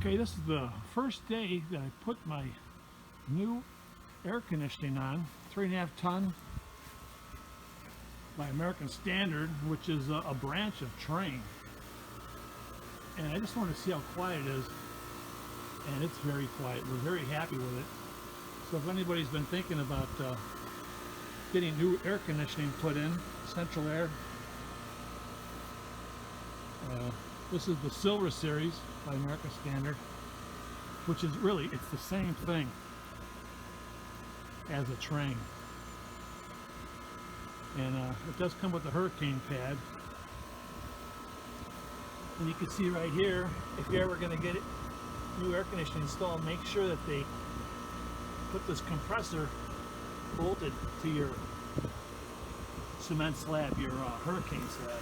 Okay, this is the first day that I put my new air conditioning on, 3.5 ton by American Standard, which is a branch of Train. And I just want to see how quiet it is, and it's very quiet. We're very happy with it. So if anybody's been thinking about getting new air conditioning put in, central air, this is the Silver Series by American Standard, which is really, it's the same thing as a Train. And it does come with a hurricane pad. And you can see right here, if you're ever going to get new air conditioning installed, make sure that they put this compressor bolted to your cement slab, your hurricane slab.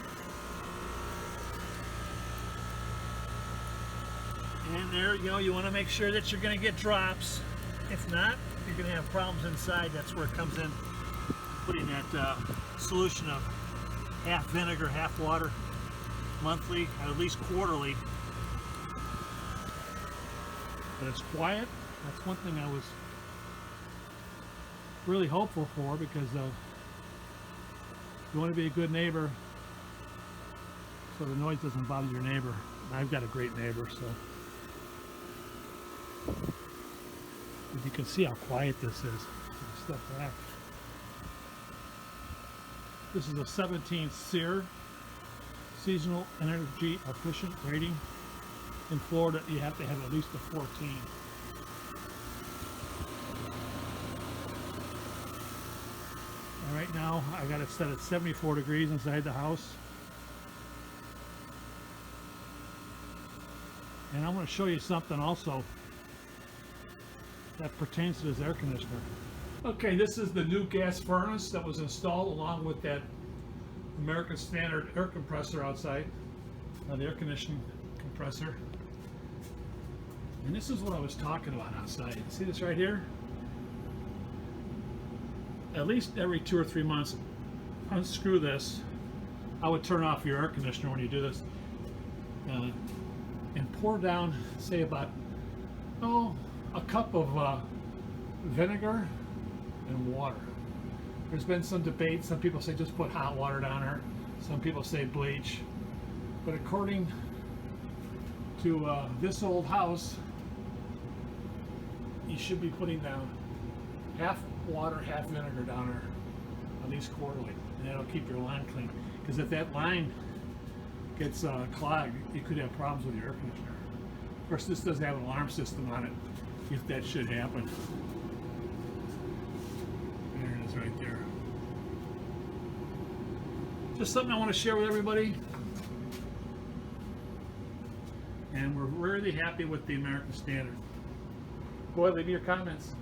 And there you go, you want to make sure that you're going to get drops. If not, you're going to have problems inside. That's where it comes in, putting that solution of half vinegar, half water, monthly, at least quarterly. But it's quiet. That's one thing I was really hopeful for, because you want to be a good neighbor so the noise doesn't bother your neighbor. And I've got a great neighbor, so. But you can see how quiet this is. Step back. This is a 17 SEER, seasonal energy efficient rating. In Florida, you have to have at least a 14. And right now, I got it set at 74 degrees inside the house. And I'm going to show you something also that pertains to this air conditioner. Okay, this is the new gas furnace that was installed along with that American Standard air compressor outside, the air conditioning compressor. And this is what I was talking about outside. See this right here? At least every 2 or 3 months, unscrew this. I would turn off your air conditioner when you do this, and pour down, say about a cup of vinegar and water. There's been some debate. Some people say just put hot water down there. Some people say bleach. But according to this old house, you should be putting down half water, half vinegar down there, at least quarterly, and that'll keep your line clean. Because if that line gets clogged, you could have problems with your air conditioner. Of course, this does have an alarm system on it if that should happen. There it is right there. Just something I want to share with everybody. And we're really happy with the American Standard. Go ahead, leave me your comments.